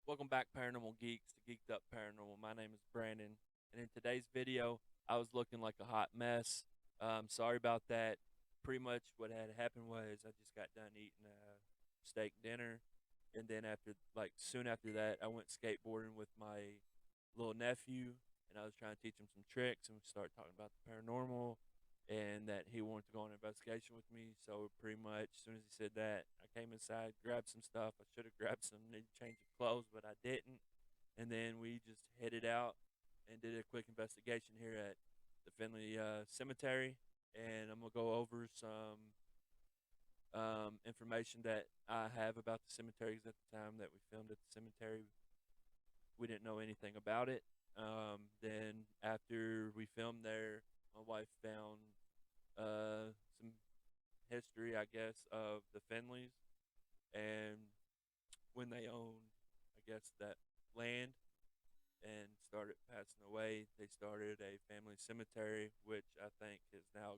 Welcome back, Paranormal Geeks, to Geeked Up Paranormal. My name is Brandon, and in today's video, I was looking like a hot mess. Sorry about that. Pretty much what had happened was I just got done eating a steak dinner, and then soon after that, I went skateboarding with my little nephew, and I was trying to teach him some tricks, and we started talking about the paranormal, and that he wanted to go on an investigation with me. So pretty much, as soon as he said that, I came inside, grabbed some stuff. I should have grabbed some new change of clothes, but I didn't. And then we just headed out and did a quick investigation here at the Fenley Cemetery. And I'm gonna go over some information that I have about the cemeteries at the time that we filmed at the cemetery. We didn't know anything about it. Then after we filmed there, my wife found some history, I guess, of the Fenleys and when they owned, I guess, that land and started passing away, they started a family cemetery, which I think has now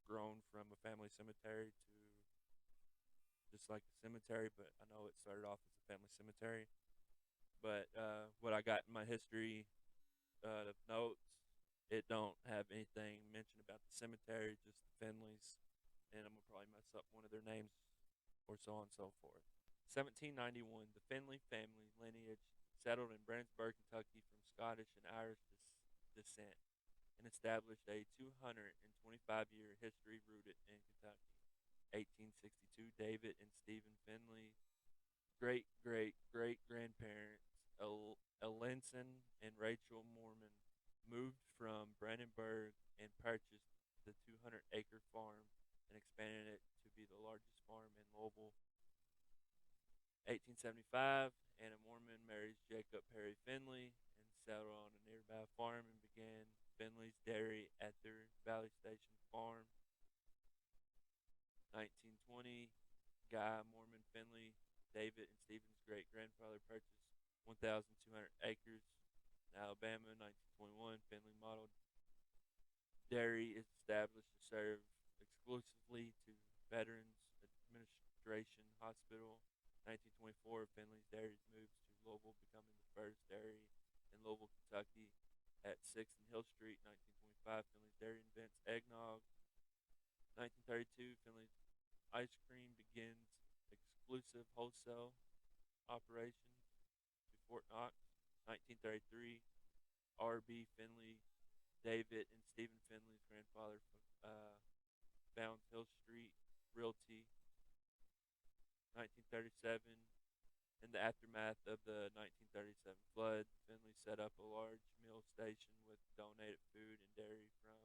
grown from a family cemetery to just like a cemetery, but I know it started off as a family cemetery. But what I got in my history notes, it don't have anything mentioned about the cemetery, just the Fenleys, and I'm gonna probably mess up one of their names or so on and so forth. 1791, the Fenley family lineage settled in Brandsburg, Kentucky from Scottish and Irish descent and established a 225-year history rooted in Kentucky. 1862, David and Stephen Fenley, great great great grandparents, Elinson and Rachel Mormon, moved from Brandenburg and purchased the 200-acre farm and expanded it to be the largest farm in Louisville. 1875, Anna Mormon marries Jacob Harry Fenley and settled on a nearby farm and began Fenley's Dairy at their Valley Station farm. 1920, Guy Mormon Fenley, David and Stephen's great-grandfather, purchased 1,200 acres in Alabama. 1921, Fenley Model Dairy is established to serve exclusively to Veterans Administration Hospital. 1924, Fenley's Dairies moves to Louisville, becoming the first dairy in Louisville, Kentucky at 6th and Hill Street. 1925, Fenley's Dairy invents eggnog. 1932, Fenley's Ice Cream begins exclusive wholesale operations to Fort Knox. 1933, R.B. Fenley, David and Stephen Fenley's grandfather, founds Hill Street Realty. 1937, in the aftermath of the 1937 flood, Fenley set up a large meal station with donated food and dairy from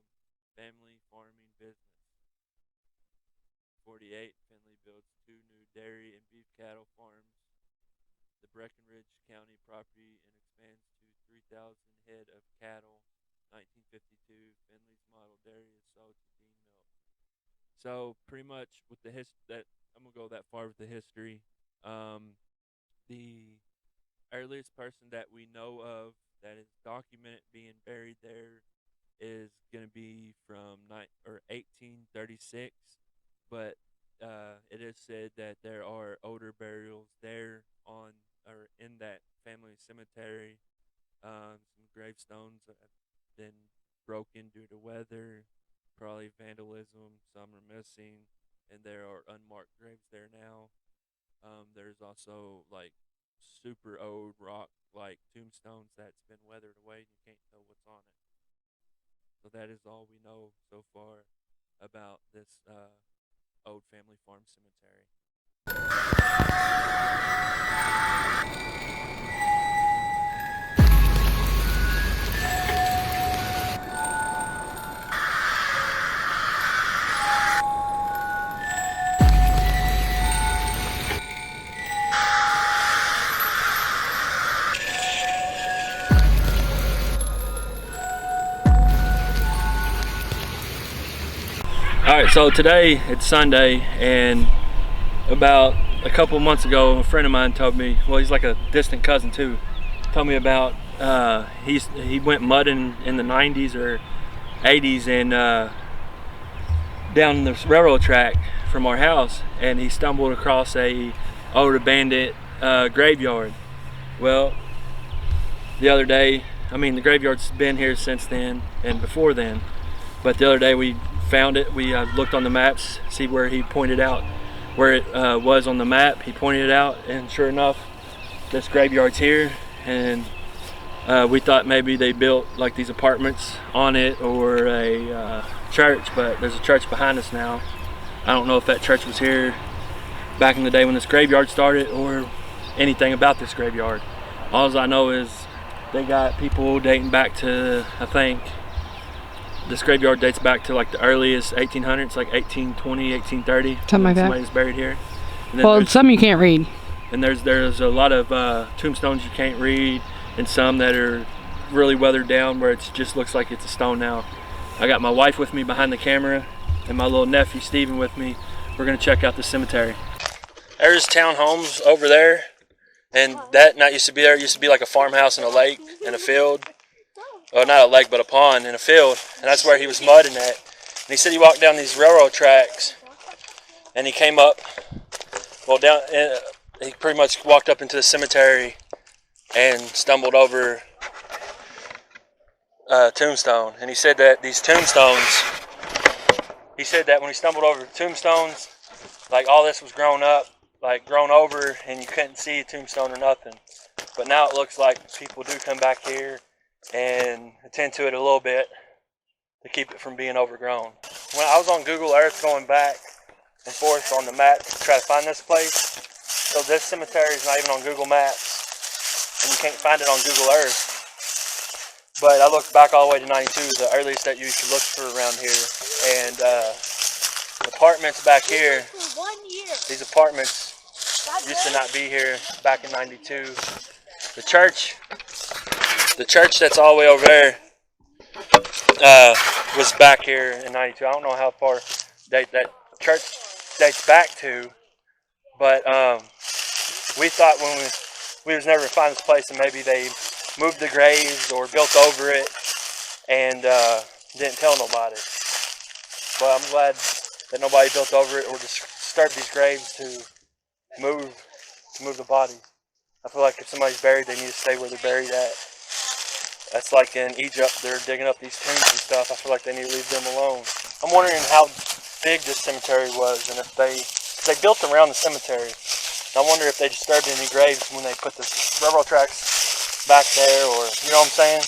family farming business. 48, Fenley builds two new dairy and beef cattle farms, the Breckinridge County property, and expands to 3,000 head of cattle. 1952, Fenley's model dairy is sold to Dean Milk. So pretty much with the that I'm gonna go that far with the history. The earliest person that we know of that is documented being buried there is gonna be from 1836, but it is said that there are older burials there on or in that family cemetery. Some gravestones have been broken due to weather, probably vandalism. Some are missing, and there are unmarked graves there now. There's also like super old rock like tombstones that's been weathered away and you can't tell what's on it. So that is all we know so far about this old family farm cemetery. Alright, so today it's Sunday, and about a couple months ago, a friend of mine told me, well, he's like a distant cousin too, told me about he went mudding in the 90s or 80s and down the railroad track from our house, and he stumbled across a old abandoned graveyard. Well, the other day, I mean, the graveyard's been here since then and before then, but the other day we found it. We looked on the maps, see where he pointed out where it was on the map. He pointed it out, and sure enough, this graveyard's here. And we thought maybe they built like these apartments on it or a church, but there's a church behind us now. I don't know if that church was here back in the day when this graveyard started or anything about this graveyard. All I know is they got people dating back to, I think, this graveyard dates back to like the earliest 1800s, like 1820, 1830. Something like that. Somebody's buried here. Well, some you can't read. And there's a lot of tombstones you can't read, and some that are really weathered down where it just looks like it's a stone now. I got my wife with me behind the camera and my little nephew Steven with me. We're gonna check out the cemetery. There's townhomes over there, and that not used to be there. It used to be like a farmhouse and a lake and a field. Well, not a lake, but a pond and a field, and that's where he was mudding at. And he said he walked down these railroad tracks, and he came up, well, down. He pretty much walked up into the cemetery and stumbled over a tombstone. And he said that these tombstones, he said that when he stumbled over tombstones, like all this was grown up, like grown over, and you couldn't see a tombstone or nothing. But now it looks like people do come back here and attend to it a little bit to keep it from being overgrown. When I was on Google Earth going back and forth on the map to try to find this place, so this cemetery is not even on Google Maps, and you can't find it on Google Earth. But I looked back all the way to 92, the earliest that you could look for around here, and apartments back here, these apartments used to not be here back in 92. The church that's all the way over there was back here in 92. I don't know how far that church dates back to, but we thought when we was never to find this place, and maybe they moved the graves or built over it and didn't tell nobody. But I'm glad that nobody built over it or disturbed these graves to move the bodies. I feel like if somebody's buried, they need to stay where they're buried at. That's like in Egypt, they're digging up these tombs and stuff. I feel like they need to leave them alone. I'm wondering how big this cemetery was, and if they built around the cemetery. I wonder if they disturbed any graves when they put the railroad tracks back there, or, you know what I'm saying?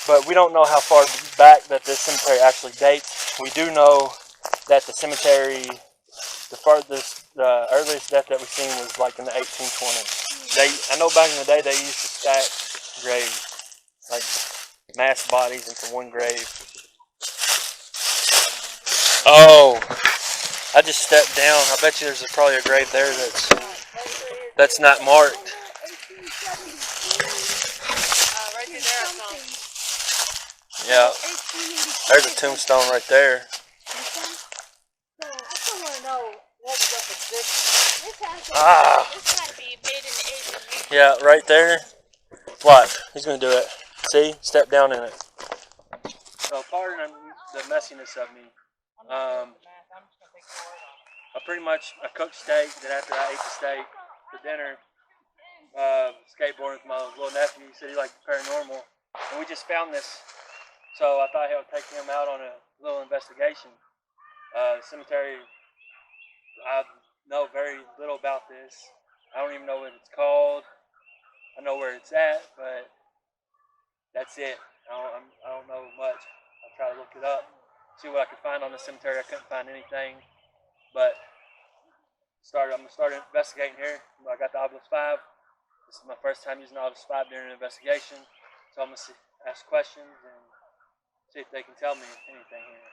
But we don't know how far back that this cemetery actually dates. We do know that the cemetery, the earliest death that we've seen was like in the 1820s. I know back in the day they used to stack graves, like mass bodies into one grave. Oh, I just stepped down. I bet you there's probably a grave there that's not marked. Yeah, there's a tombstone right there. Ah, yeah, right there. What? He's gonna do it. See? Step down in it. So pardon the messiness of me. I cooked steak. Then after I ate the steak for dinner, skateboarding with my little nephew. He said he liked Paranormal, and we just found this. So I thought I would take him out on a little investigation. The cemetery, I know very little about this. I don't even know what it's called. I know where it's at, but that's it. I don't know much. I'll try to look it up, see what I could find on the cemetery. I couldn't find anything, but I'm going to start investigating here. I got the Obelisk 5. This is my first time using the Obelisk 5 during an investigation, so I'm going to ask questions and see if they can tell me anything here.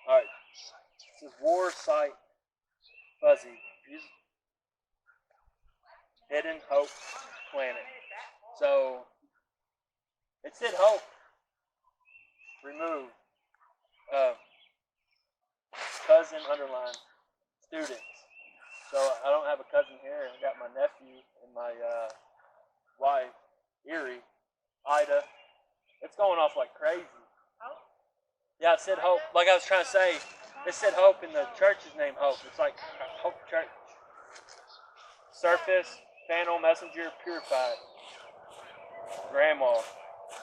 Alright, this is War Site Fuzzy. Hidden Hope Planet. So, it said Hope. Remove. Cousin underline. Students. So, I don't have a cousin here. I got my nephew and my wife, Erie, Ida. It's going off like crazy. Yeah, it said Hope. Like I was trying to say, It said Hope, and the church is named Hope. It's like Hope Church. Surface, panel, messenger, purified. Grandma,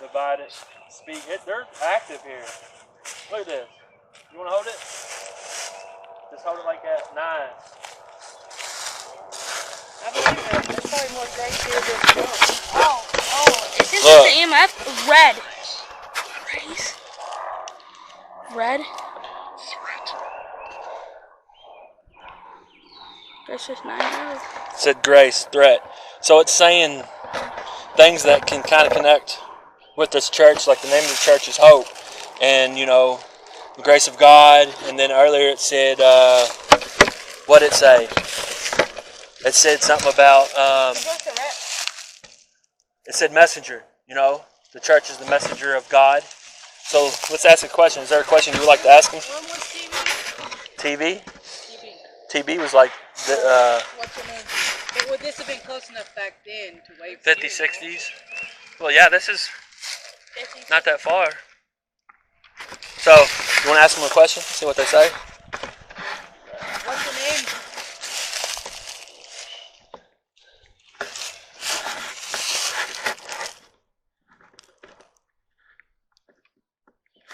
divided, speak. They're active here. Look at this. You want to hold it? Just hold it like that. Nice. I believe it. There's probably more graves here than Joe. Oh, is this the EMF? Red. Grace. Red. That's just 9 hours. It said grace, threat. So it's saying things that can kind of connect with this church, like the name of the church is Hope. And, you know, the grace of God. And then earlier it said, what did it say? It said something about, it said messenger, you know. The church is the messenger of God. So let's ask a question. Is there a question you would like to ask him? When was TV? TV? TB was like the What's the name? But would this have been close enough back then to wait for 50s, 60s. Well, yeah, this is not that far. So, you want to ask them a question? See what they say? What's the name?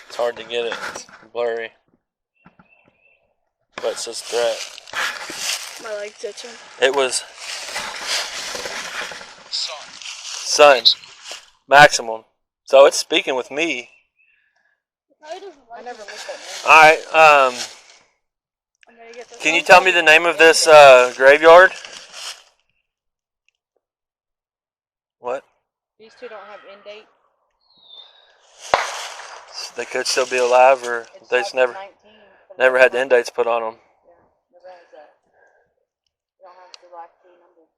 It's hard to get it. It's blurry. But it says threat. My leg's itching. It was sun. Maximum. So it's speaking with me. I never looked at Alright, can you tell me the name of this graveyard? What? These two don't have end date. They could still be alive, or they just never had the end dates put on them. Yeah, never has that. They don't have the last 2 numbers.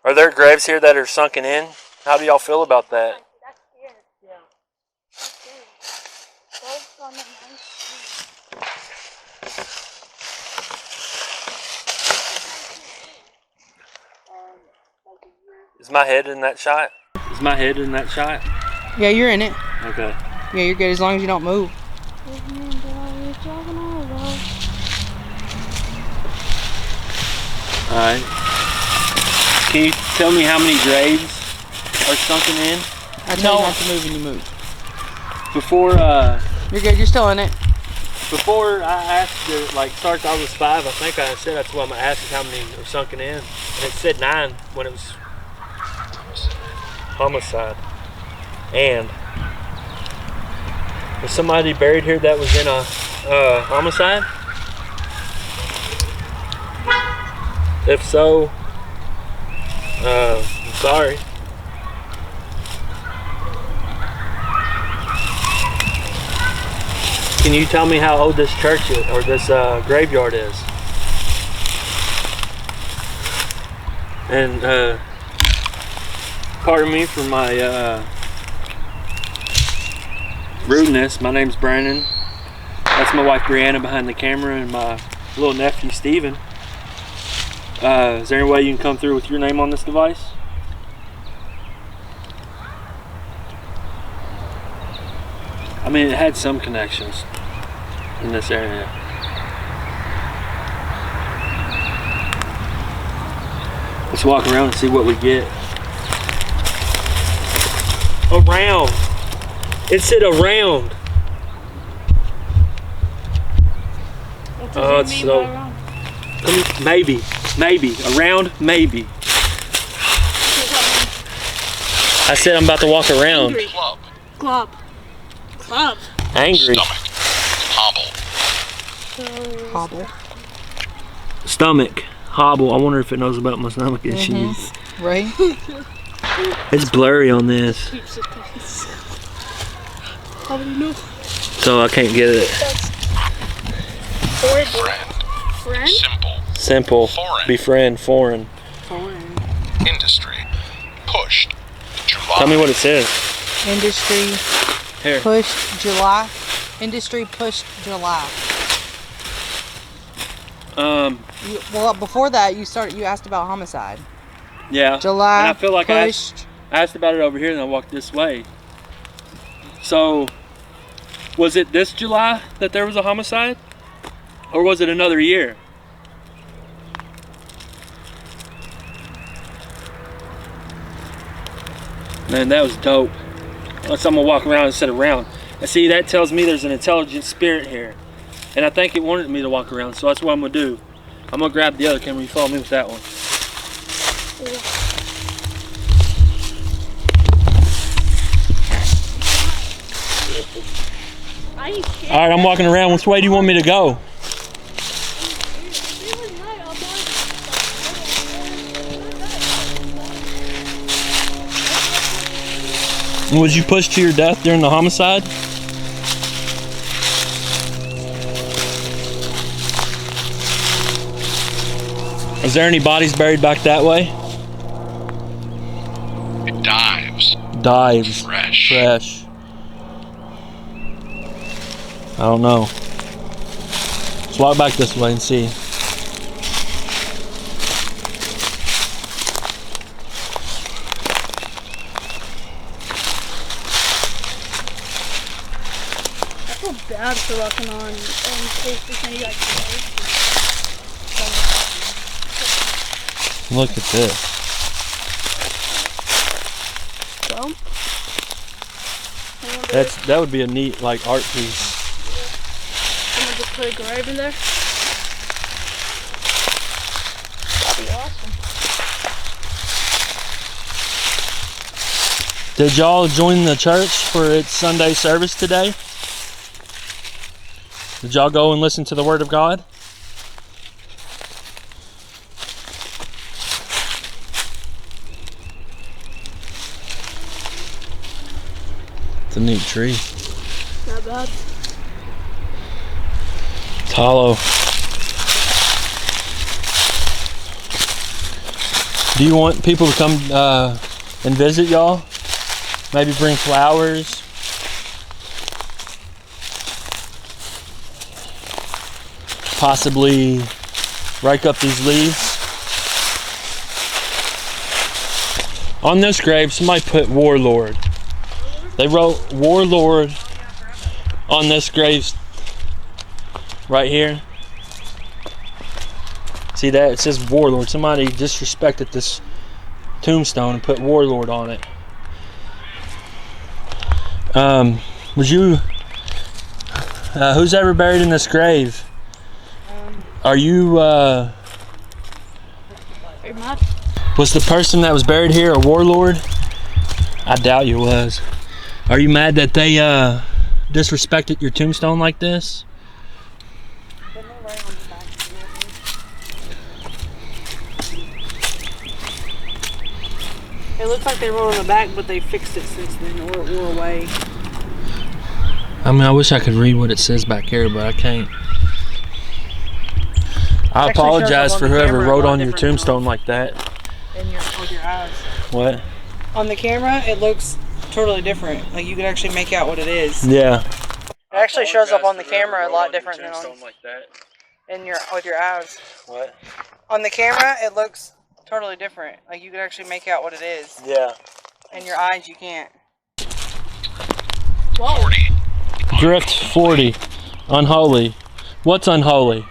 Are there graves here that are sunken in? How do y'all feel about that? That's weird. Yeah. That's weird. Those on the nice Is my head in that shot? Is my head in that shot? Yeah, you're in it. Okay. Yeah, you're good as long as you don't move. Alright. Can you tell me how many graves are sunken in? I tell you not to move and you move. Before You're good, you're still in it. before I asked it, like starts I was 5, I think I said that's why I'm asking how many are sunken in. And it said 9 when it was homicide. And was somebody buried here that was in a homicide? If so, I'm sorry. Can you tell me how old this church is, or this graveyard is? And pardon me for my rudeness. My name's Brandon. That's my wife Brianna behind the camera, and my little nephew Steven. Is there any way you can come through with your name on this device? I mean, it had some connections in this area. Let's walk around and see what we get. Around. It said around. What does it mean by around? Maybe. Around, maybe. I said I'm about to walk around. Angry. Club. Angry. Stomach. Hobble. Hobble. Stomach. Hobble. I wonder if it knows about my stomach issues. Right? It's blurry on this, How do you know? so I can't get it. Friend? Simple. Foreign. Befriend. Foreign. Industry. Pushed. July. Tell me what it says. Industry Here. pushed July. Industry pushed July. Well, before that, you asked about homicide. Yeah. July And I feel like pushed. I asked about it over here, and I walked this way. So, was it this July that there was a homicide? Or was it another year? Man, that was dope. Unless I'm gonna walk around and sit around. And see, that tells me there's an intelligent spirit here. And I think it wanted me to walk around, so that's what I'm gonna do. I'm gonna grab the other camera. You follow me with that one. All right, I'm walking around. Which way do you want me to go? Was you pushed to your death during the homicide? Is there any bodies buried back that way? It dives. Dives. Fresh. Fresh. I don't know. Let's walk back this way and see. Bad for walking on and basically like Look at this. so That would be a neat like art piece. I'm gonna just put a grave in there. That'd be awesome. Did y'all join the church for its Sunday service today? Did y'all go and listen to the Word of God? It's a neat tree. Not bad. It's hollow. Do you want people to come and visit y'all? Maybe bring flowers? Possibly rake up these leaves. On this grave, somebody put Warlord. They wrote Warlord on this grave right here. See that? It says Warlord. Somebody disrespected this tombstone and put Warlord on it. Would you, who's ever buried in this grave? Are you, Pretty much. was the person that was buried here a warlord? I doubt you was. Are you mad that they, disrespected your tombstone like this? It looks like they wrote on the back, but they fixed it since then, or it wore away. I mean, I wish I could read what it says back here, but I can't. I Actually shows apologize up for on the whoever camera a wrote lot on your different tombstone like that. With your eyes. What? On the camera, it looks totally different. Like you could actually make out what it is. Yeah. It actually shows up on the camera a lot different than on like that. with your eyes. What? On the camera, it looks totally different. Like you could actually make out what it is. Yeah. In your eyes, you can't. 40. Drift 40. Unholy. What's unholy?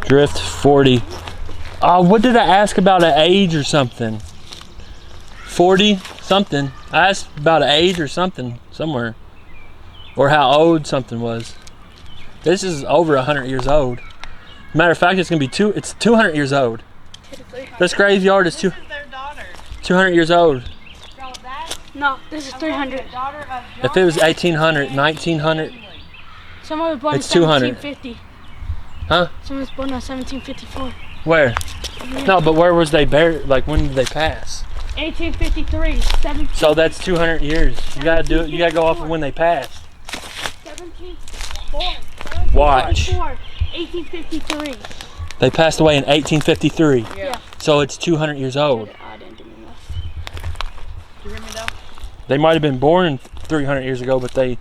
Drift 40. What did I ask about an age or something? 40 something. I asked about an age or something somewhere. Or how old something was. This is over 100 years old. Matter of fact, it's gonna be it's 200 years old. This graveyard is This is their daughter. 200 years old. No, this is 300. If it was 1800, 1900, Someone was born It's in 200. 1750. huh? Someone was born in 1754. Where? No, but where was they buried? Like, when did they pass? 1853. So that's 200 years. You gotta do it. You gotta go off of when they passed. 1754. Watch. 1853. They passed away in 1853. Yeah. So it's 200 years old. I didn't do enough. You hear me though? They might have been born 300 years ago, but they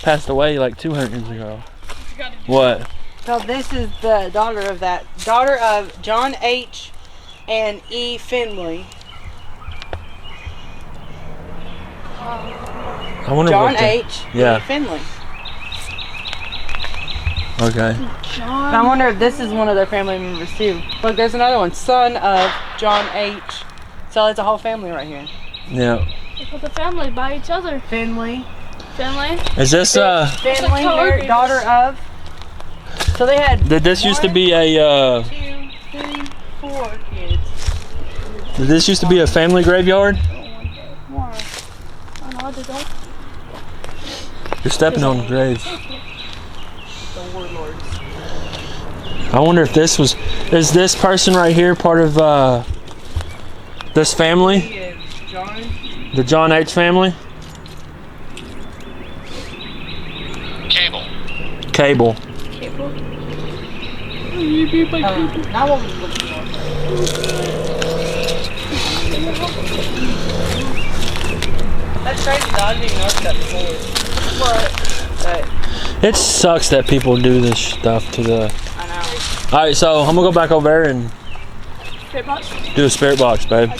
passed away like 200 years ago. What? So this is the daughter of John H. and E. Fenley. I wonder John what the- H. Yeah. Fenley. Okay. And I wonder if this is one of their family members too. Look, there's another one. Son of John H. So it's a whole family right here. Yeah. They put the family by each other. Finley. Family. Is this Finley, color married, papers. daughter of. So they had did this used to be a 2, 3, 4 kids. did this used to be a family graveyard? More. I know they don't. You're stepping on graves. The warlords. I wonder if this was, is this person right here part of this family? He is John. The John H family? Cable. Cable. Not what we was looking for. That's crazy. Though. I didn't even notice that before. What? But It sucks that people do this stuff to the. I know. Alright, so I'm gonna go back over there and Spirit box. do a spirit box, babe.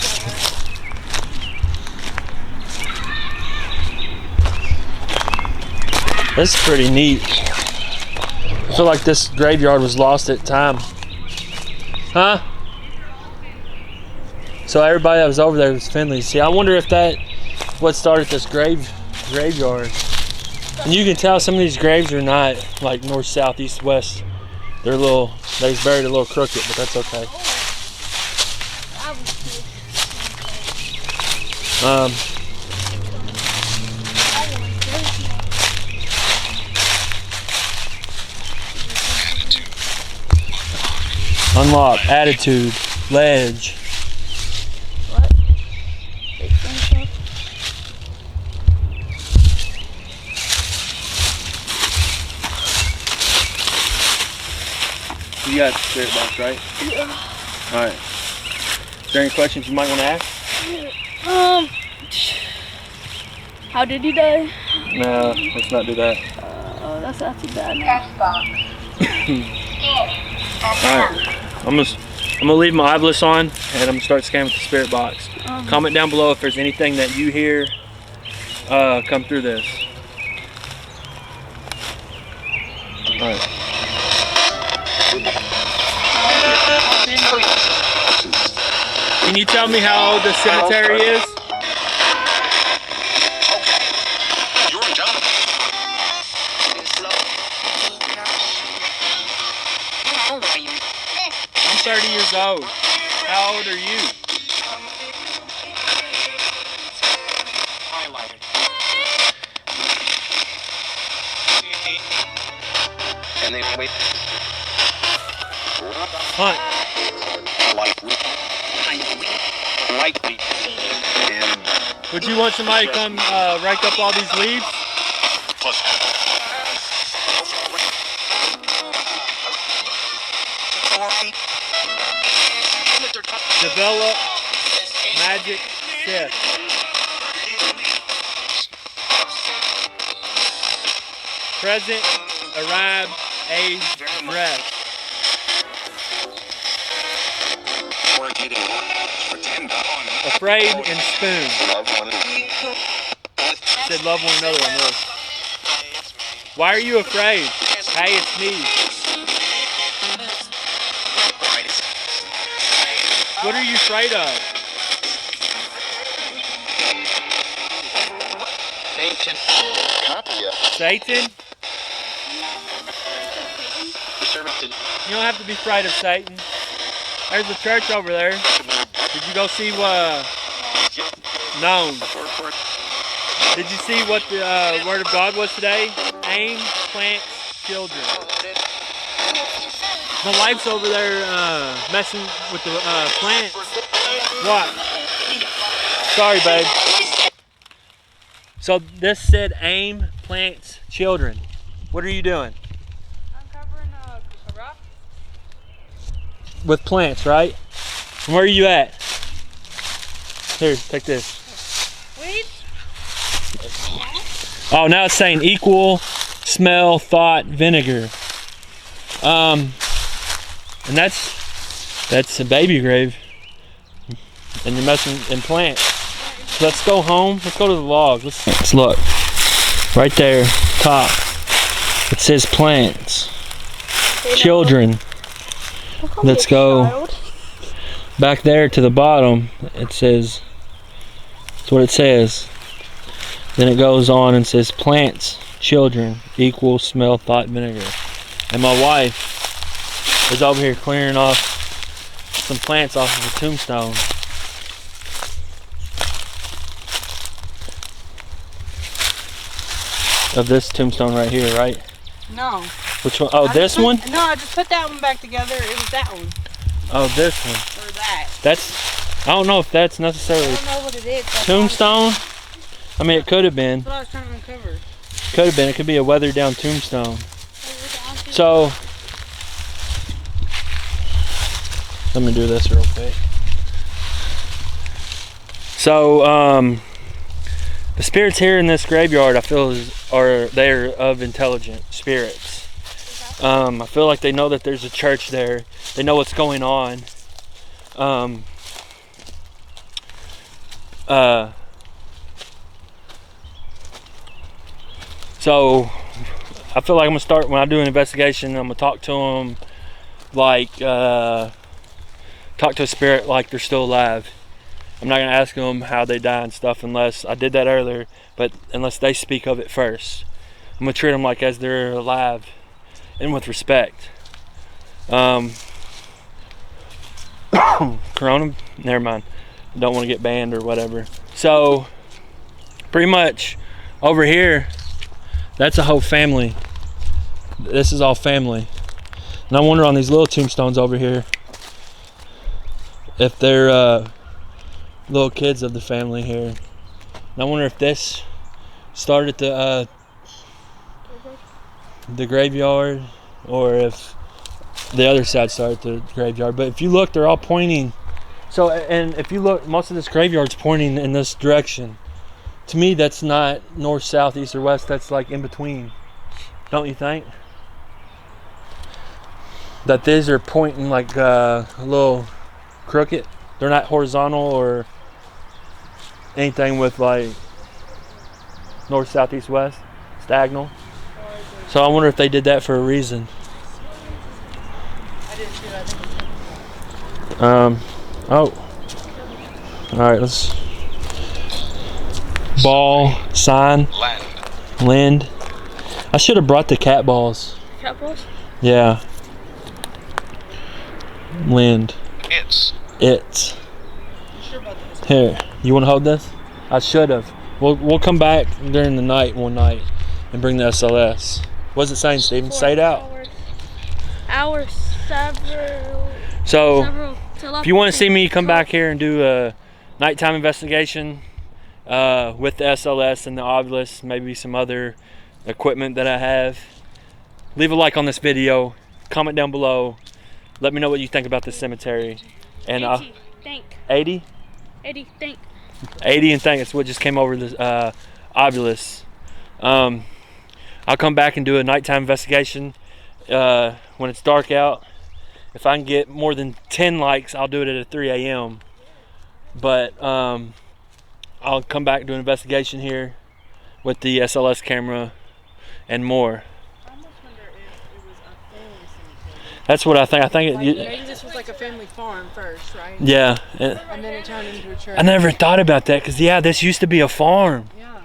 That's pretty neat. I feel like this graveyard was lost at time. Huh? So everybody that was over there was Finley. See, I wonder if that what started this graveyard. And you can tell some of these graves are not like north, south, east, west. They're they was buried a little crooked, but that's okay. That was cute. Unlock, attitude, ledge. What? Big thing stuff. You got the spirit box, right? Yeah. Alright. Is there any questions you might want to ask? How did you die? No, let's not do that. Oh, that's not too bad. Alright. I'm gonna leave my eyeless on and I'm gonna start scanning with the spirit box. Comment down below if there's anything that you hear come through this. Alright. Can you tell me how old the cemetery is? You're in town. I'm 30 years old. How old are you? And they wait. Hunt. Likely. And Would you want somebody to come rake up all these leaves? plus. Develop magic shift. Present, arrive, age, dress. Afraid and spoon. Said love one another on this. Why are you afraid? Hey, it's me. What are you afraid of? Satan? You don't have to be afraid of Satan. There's a church over there. Did you go see what? No. Did you see what the Word of God was today? Aim, plants, children. My wife's over there messing with the plants. What? Sorry, babe. So this said aim, plants, children. What are you doing? I'm covering a rock. With plants, right? And where are you at? Here, take this. Weeds? Oh, now it's saying equal, smell, thought, vinegar. And that's a baby grave. And you're messing in plants. So let's go home. Let's go to the log. Let's look. Right there, top. It says plants. Children. Let's go back there to the bottom. It says, that's what it says. Then it goes on and says plants, children, equal smell, thought, vinegar. And my wife is over here clearing off some plants off of a tombstone. Of this tombstone right here, right? No. Which one? Oh, this one? No, I just put that one back together. It was that one. Oh, this one. Or that. That's, I don't know if that's I necessarily don't know what it is. That's tombstone. I mean, it could have been. That's what I was trying to uncover. Could have been. It could be a weathered down tombstone. So, let me do this real quick. So, the spirits here in this graveyard, I feel, they're of intelligent spirits. I feel like they know that there's a church there. They know what's going on. So I feel like I'm gonna start, when I do an investigation, I'm gonna talk to them like, talk to a spirit like they're still alive. I'm not gonna ask them how they die and stuff unless, I did that earlier, but unless they speak of it first. I'm gonna treat them like as they're alive and with respect. Corona, never mind. Don't want to get banned or whatever. So pretty much over here, that's a whole family. This is all family. And I wonder on these little tombstones over here if they're little kids of the family here. And I wonder if this started the graveyard, or if the other side started the graveyard. But if you look, they're all pointing. So, and if you look, most of this graveyard's pointing in this direction. To me, that's not north, south, east, or west. That's like in between. Don't you think? That these are pointing like a little crooked. They're not horizontal or anything with like north, south, east, west. Diagonal. So I wonder if they did that for a reason. I didn't see that. Oh. Alright, let's. Ball, sign, Lind. I should have brought the cat balls. Cat balls? Yeah. Lind. It's. Here, you want to hold this? I should have. We'll come back during the night one night and bring the SLS. What's it saying, Steven? Say it out. Hours, several. So, if you want to see me come back here and do a nighttime investigation with the SLS and the Ovilus, maybe some other equipment that I have, leave a like on this video, comment down below, let me know what you think about this cemetery. And 80, think. 80? 80, think. 80 and think. That's what just came over the Ovilus. I'll come back and do a nighttime investigation when it's dark out. If I can get more than 10 likes, I'll do it at 3 a.m. But I'll come back and do an investigation here with the SLS camera and more. I almost wonder if it was a family cemetery. That's what I think. I think Like, it. maybe this was like a family farm first, right? Yeah. And then it turned into a church. I never thought about that because yeah, this used to be a farm. Yeah.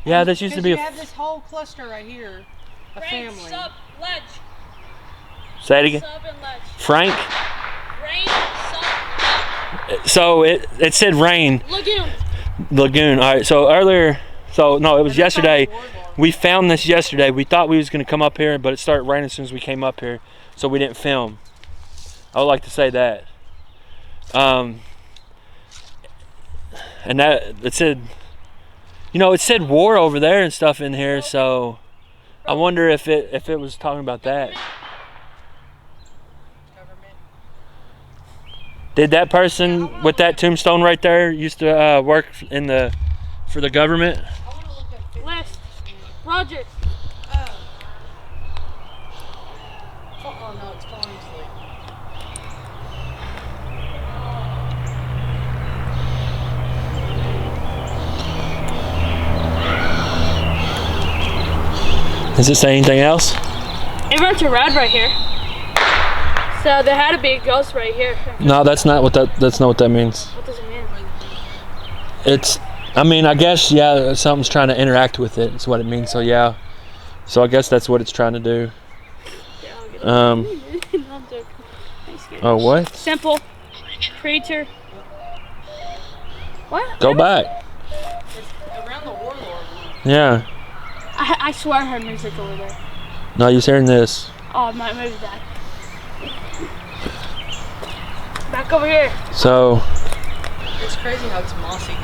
Yeah, this used to be you a. have this whole cluster right here, a family. Sub, ledge. Say it again. Sub and ledge. Frank. Rain, sub, So it said rain. lagoon. All right. So earlier. So no, it was yesterday. We found this yesterday. We thought we was gonna come up here, but it started raining as soon as we came up here, so we didn't film. I would like to say that. And that it said, you know, it said war over there and stuff in here. So I wonder if it was talking about that. Did that person with that tombstone right there used to work for the government? West. Roger. Oh no, it's falling asleep. Does it say anything else? It runs a red right here. So there had to be a ghost right here. No, that's not what that means. What does it mean? It's, I mean, I guess, yeah, something's trying to interact with it. That's what it means. So yeah. So I guess that's what it's trying to do. No, I'm joking. Oh, what? Simple. Creature. What? Go back. It's around the warlord. Yeah. I swear I heard music over there. No, you're hearing this. Oh, maybe that. Back over here. So. It's crazy how it's mossy.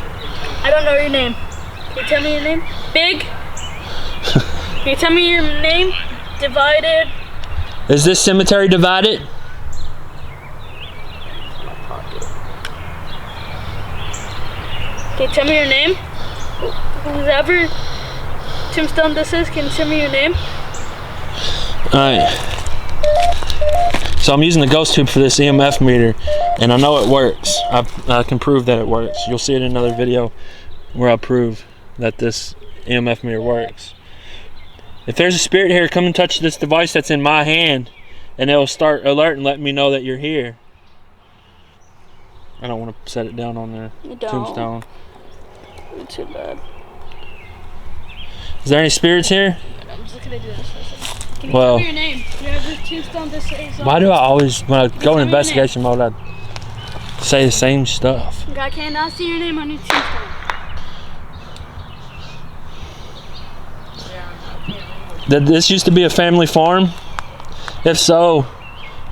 I don't know your name. Can you tell me your name? Big? Can you tell me your name? Divided. Is this cemetery divided? Can you tell me your name? Whoever tombstone this is, can you tell me your name? Alright. So I'm using the ghost tube for this EMF meter, and I know it works. I can prove that it works. You'll see it in another video where I prove that this EMF meter works. If there's a spirit here, come and touch this device that's in my hand, and it'll start alerting, letting me know that you're here. I don't want to set it down on the tombstone. It's too bad. Is there any spirits here? I'm just gonna do this for a second. Can you Well, tell me your name? You have this tombstone that says why do I always, when I go tell in me your investigation mode, I say the same stuff? I cannot see your name on your tombstone. Did this used to be a family farm? If so,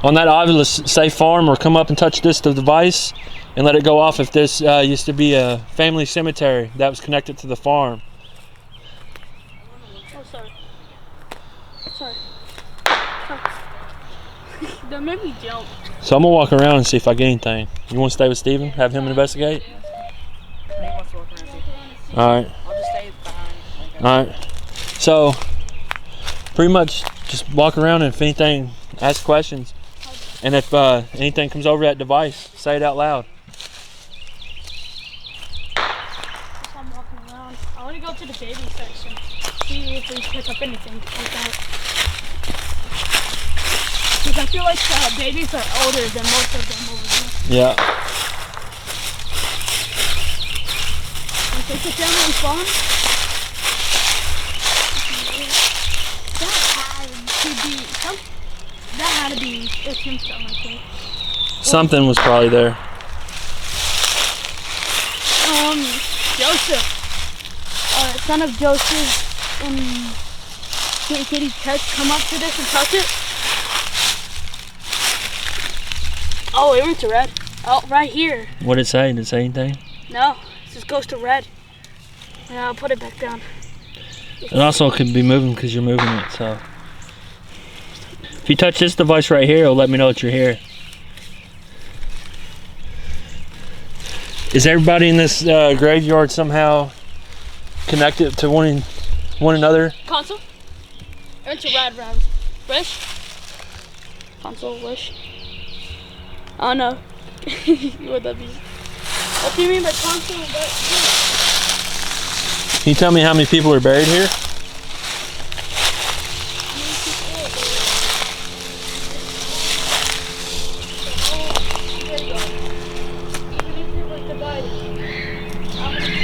on that obelisk, say farm, or come up and touch this device and let it go off if this used to be a family cemetery that was connected to the farm. Oh, sorry. Sorry. That made me jump. So I'm gonna walk around and see if I get anything. You want to stay with Steven? Have him investigate? He wants to walk around too. Alright. I'll just stay behind. Alright. So, pretty much just walk around, and if anything, ask questions. And if anything comes over that device, say it out loud. I'm walking around. I want to go to the baby section. See if we pick up anything like that. Because I feel like babies are older than most of them over there. Yeah. Is this a family farm? That had to be a tombstone, I think. Something was probably there. Joseph. Son of Joseph. Can he come up to this and touch it? Oh, it went to red. Oh, right here. What did it say? Did it say anything? No, it just goes to red. And I'll put it back down. It also could be moving because you're moving it, so. If you touch this device right here, it'll let me know that you're here. Is everybody in this graveyard somehow connected to one another? Console? It went to red round. Wish? Console, wish? Oh no. What that mean? What do you mean by console? Can you tell me how many people are buried here?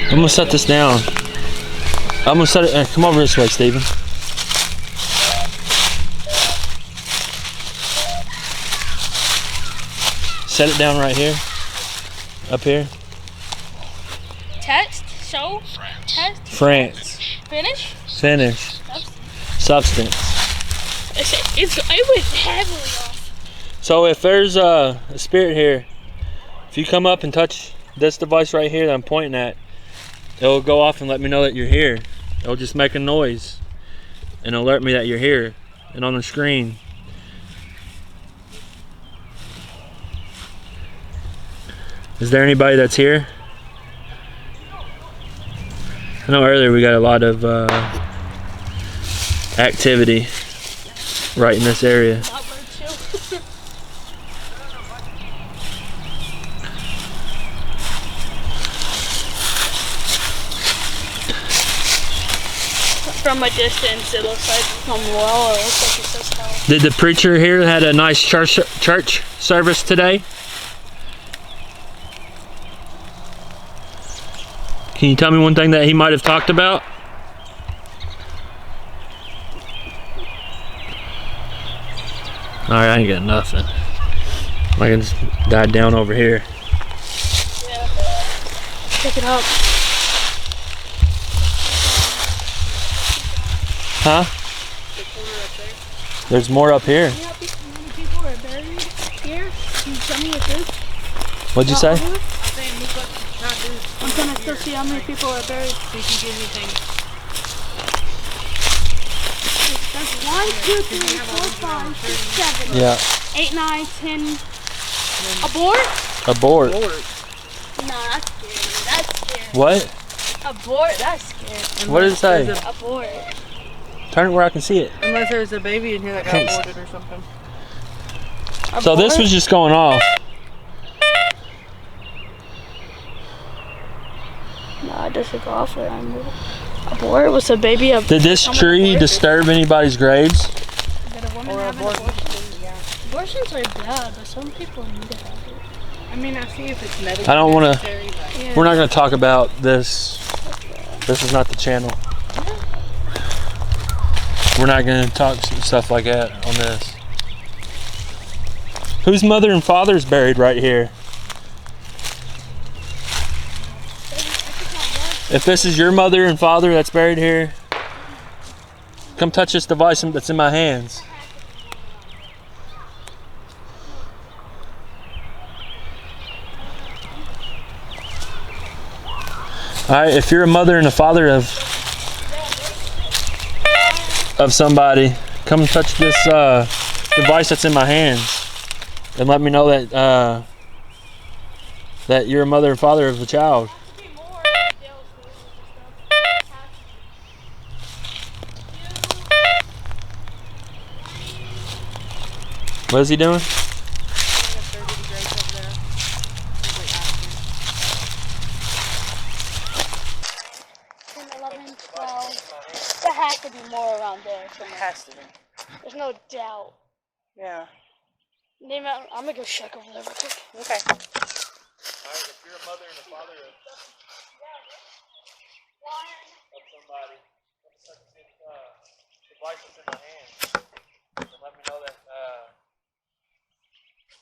I'm gonna set this down. I'm gonna set it. Come over this way, Steven. Set it down right here. Up here. Text? Show? Test? France. Finish? Finish. Substance. It went heavily off. So if there's a spirit here, if you come up and touch this device right here that I'm pointing at, it'll go off and let me know that you're here. It'll just make a noise and alert me that you're here. And on the screen, is there anybody that's here? I know earlier we got a lot of activity right in this area. from a distance, it looks like from well, it looks like it says hell. Did the preacher here had a nice church service today? Can you tell me one thing that he might have talked about? Alright, I ain't got nothing. I can just dive down over here. Yeah. Pick it up. Huh? There's more up here. Can you help me? How many people are buried here? Can you tell me what this? What'd you say? I'm saying move up, not do. I'm trying to still see how many people are buried. See if you get anything. That's 1, 2, 3, 4, 5, 6, 7, Yeah. 8, 9, 10. Abort? Abort. Nah, that's scary. That's scary. What? Abort? That's scary. What does it say? Abort. Turn it where I can see it. Unless there's a baby in here that got aborted or something. So this was just going off. Nah, it doesn't go off where I move. Abort was a baby. Did this tree disturb anybody's graves? Did a woman have an abortion? Abortions are bad, but some people need to have it. I mean, I see if it's medically I don't want to. necessary, but Yeah. We're not going to talk about this. This is not the channel. We're not going to talk stuff like that on this. Whose mother and father's buried right here? If this is your mother and father that's buried here, come touch this device that's in my hands. Alright, if you're a mother and a father of somebody, come touch this device that's in my hands and let me know that that you're a mother and father of a child. What is he doing? There has to be more around there. Somewhere. has to be. There's no doubt. Yeah. I'm gonna go check over there real quick. Okay. Alright, if you're a mother and a father of somebody, come touch this device that's in my hand and let me know that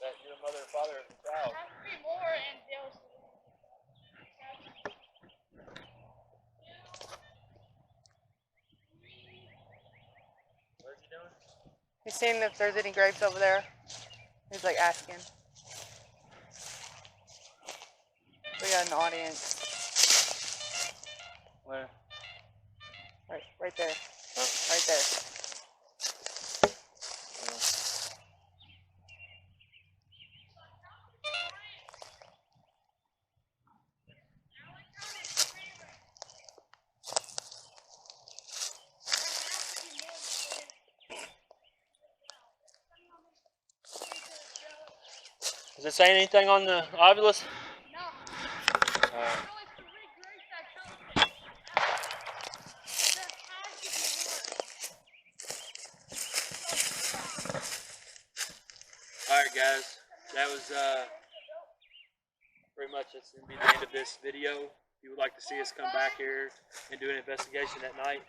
that you're a mother and father of a child. There has to be more and there's. What is he doing? He's seeing if there's any graves over there. He's like asking. We got an audience. Where? Right there. Right there. Does it say anything on the ovulus? No. Alright. Alright guys, that was pretty much that's going to be the end of this video. If you would like to see us come back here and do an investigation at night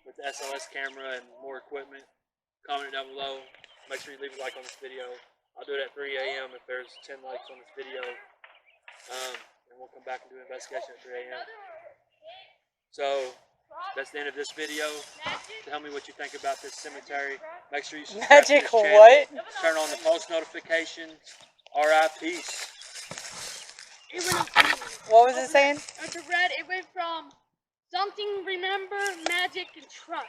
with the SLS camera and more equipment, comment down below. Make sure you leave a like on this video. I'll do it at 3 a.m. if there's 10 likes on this video. And we'll come back and do an investigation at 3 a.m. So, that's the end of this video. Tell me what you think about this cemetery. Make sure you subscribe to this Magical channel. what? Turn on the post notifications. R.I.P. What was it saying? After red, it went from something remember, magic, and truck.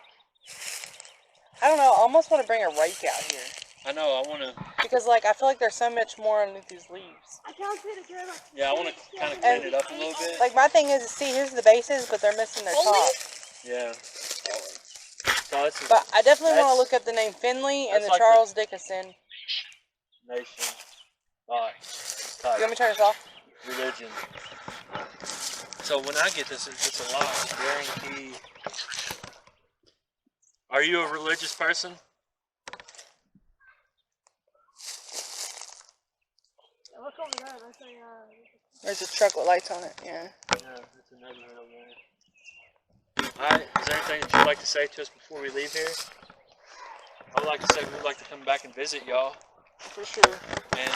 I don't know. I almost want to bring a rake out here. I know, I want to... Because, like, I feel like there's so much more underneath these leaves. I can't see the camera. Yeah, I want to kind of clean it up a little bit. Like, my thing is, see, here's the bases, but they're missing their top. Yeah. So that's But I definitely want that's- to look up the name Fenley and that's the like Charles Dickinson. nation. Alright. You want me to turn this off? Religion. So when I get this, it's a lot. Guarantee. Are you a religious person? Look over there. That's a, There's a truck with lights on it. Yeah. Yeah, it's a neighborhood over there. Alright, is there anything that you'd like to say to us before we leave here? I would like to say we'd like to come back and visit y'all. For sure. And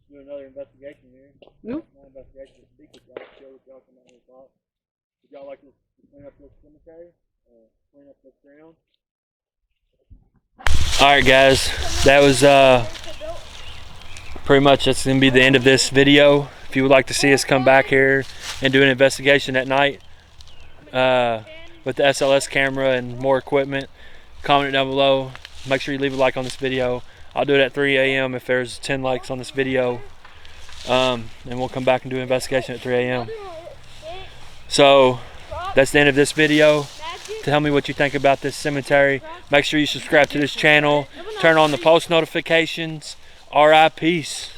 do another investigation here. Nope. Not investigation, but speak with y'all, share with y'all some of your thoughts. Would y'all like to clean up this cemetery? Clean up this ground? Alright guys, that was pretty much that's going to be the end of this video. If you would like to see us come back here and do an investigation at night with the SLS camera and more equipment, comment it down below. Make sure you leave a like on this video. I'll do it at 3 a.m. if there's 10 likes on this video. And we'll come back and do an investigation at 3 a.m. So that's the end of this video. Tell me what you think about this cemetery. Make sure you subscribe to this channel. Turn on the post notifications. All right, peace.